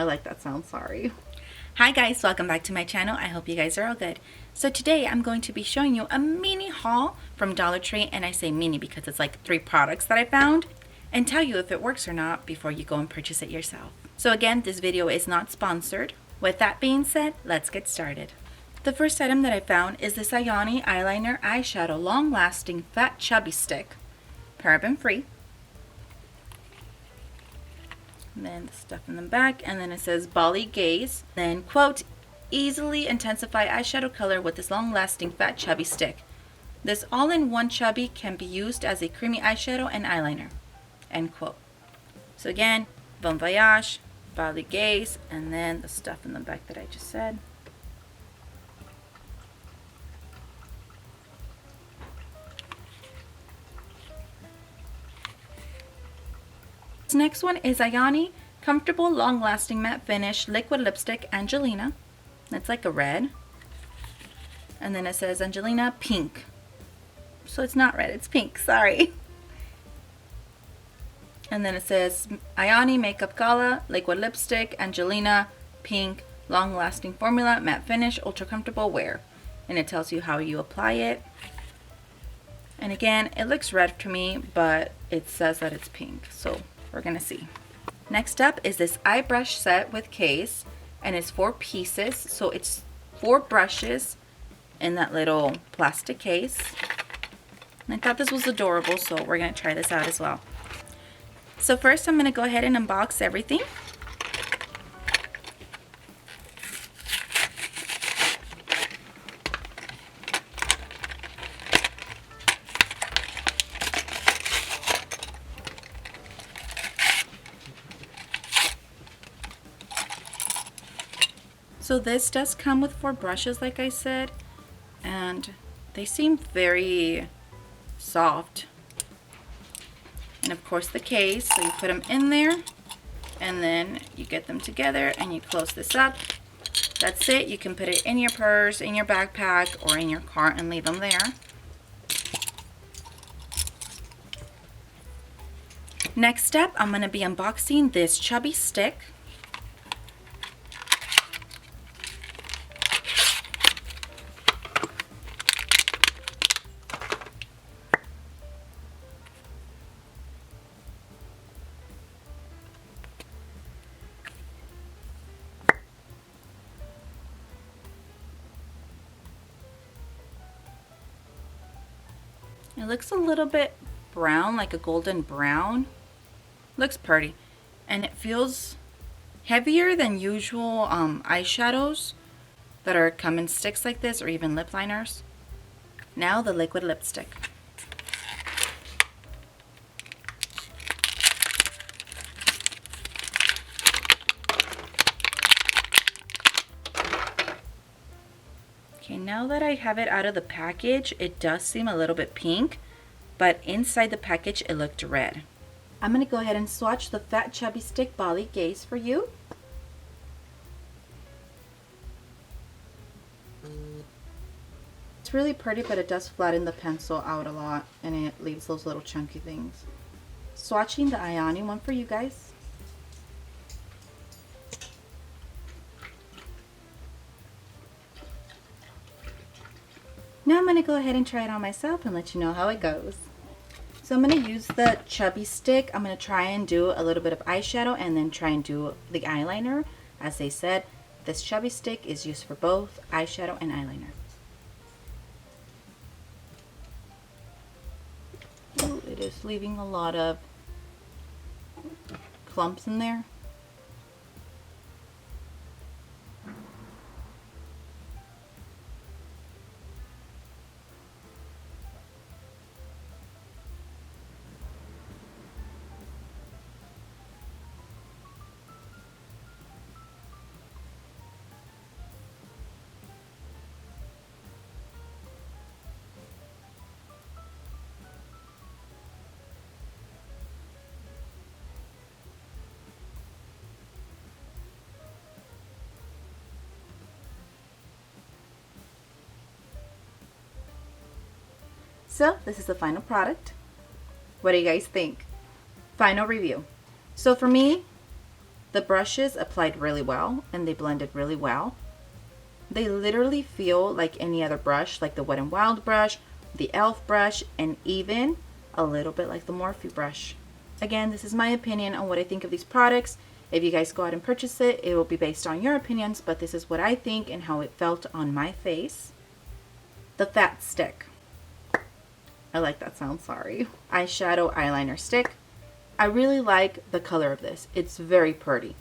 I like that sound, sorry. Hi guys, welcome back to my channel. I hope you guys are all good. So today I'm going to be showing you a mini haul from Dollar Tree, and I say mini because it's like 3 products that I found, and tell you if it works or not before you go and purchase it yourself. So again, this video is not sponsored. With that being said, let's get started. The first item that I found is this Ioni eyeliner eyeshadow long lasting fat chubby stick, paraben free. And then the stuff in the back, and then it says Bali Gaze. Then quote, easily intensify eyeshadow color with this long lasting fat chubby stick. This all-in-one chubby can be used as a creamy eyeshadow and eyeliner, end quote. So again, Bon Voyage, Bali Gaze, and then the stuff in the back that I just said. This next one is Ioni Comfortable Long Lasting Matte Finish Liquid Lipstick Angelina. It's like a red. And then it says Angelina Pink. So it's not red, it's pink, sorry. And then it says Ioni Makeup Gala Liquid Lipstick Angelina Pink Long Lasting Formula Matte Finish Ultra Comfortable Wear. And it tells you how you apply it. And again, it looks red to me, but it says that it's pink. So we're gonna see. Next up is this eye brush set with case, and it's 4 pieces, so it's 4 brushes in that little plastic case. And I thought this was adorable, so we're gonna try this out as well. So first I'm gonna go ahead and unbox everything. So this does come with 4 brushes, like I said, and they seem very soft. And of course the case, so you put them in there, and then you get them together and you close this up. That's it. You can put it in your purse, in your backpack, or in your car and leave them there. Next up, I'm going to be unboxing this chubby stick. It looks a little bit brown, like a golden brown. Looks pretty. And it feels heavier than usual eyeshadows that come in sticks like this, or even lip liners. Now the liquid lipstick. Okay, now that I have it out of the package, it does seem a little bit pink, but inside the package it looked red. I'm going to go ahead and swatch the Fat Chubby Stick Bali Gaze for you. It's really pretty, but it does flatten the pencil out a lot, and it leaves those little chunky things. Swatching the Ioni one for you guys. Now I'm going to go ahead and try it on myself and let you know how it goes. So I'm going to use the chubby stick. I'm going to try and do a little bit of eyeshadow and then try and do the eyeliner. As they said, this chubby stick is used for both eyeshadow and eyeliner. Ooh, it is leaving a lot of clumps in there. So this is the final product. What do you guys think? Final review. So for me, The brushes applied really well and they blended really well. They literally feel like any other brush, like the Wet n Wild brush, the e.l.f. brush, and even a little bit like the Morphe brush. Again, this is my opinion on what I think of these products. If you guys go out and purchase it, it will be based on your opinions, but this is what I think and how it felt on my face. The Fat Stick. I like that sound, sorry. Eyeshadow eyeliner stick. I really like the color of this. It's very pretty.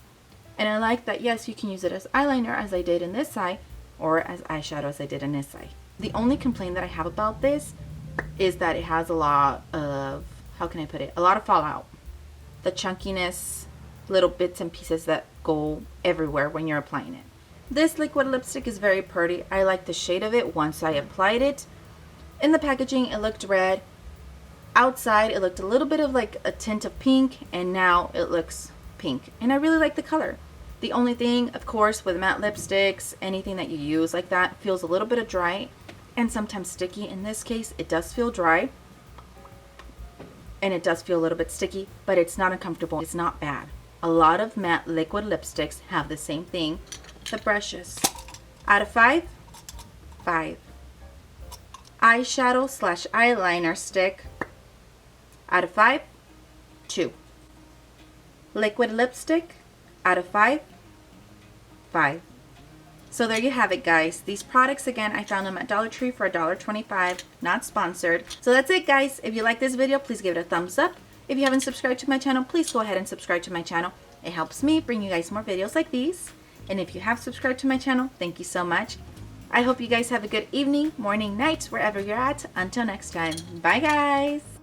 And I like that, yes, you can use it as eyeliner as I did in this eye, or as eyeshadow as I did in this eye. The only complaint that I have about this is that it has a lot of, how can I put it? A lot of fallout. The chunkiness, little bits and pieces that go everywhere when you're applying it. This liquid lipstick is very pretty. I like the shade of it once I applied it. In the packaging, it looked red. Outside, it looked a little bit of like a tint of pink, and now it looks pink. And I really like the color. The only thing, of course, with matte lipsticks, anything that you use like that feels a little bit of dry and sometimes sticky. In this case, it does feel dry and it does feel a little bit sticky, but it's not uncomfortable. It's not bad. A lot of matte liquid lipsticks have the same thing. The brushes. Out of 5, 5. Eyeshadow slash eyeliner stick. Out of 5, 2. Liquid lipstick. Out of 5, 5. So there you have it, guys. These products, again, I found them at Dollar Tree for $1.25, not sponsored. So that's it, guys. If you like this video, please give it a thumbs up. If you haven't subscribed to my channel, please go ahead and subscribe to my channel. It helps me bring you guys more videos like these. And if you have subscribed to my channel, thank you so much. I hope you guys have a good evening, morning, night, wherever you're at. Until next time. Bye, guys.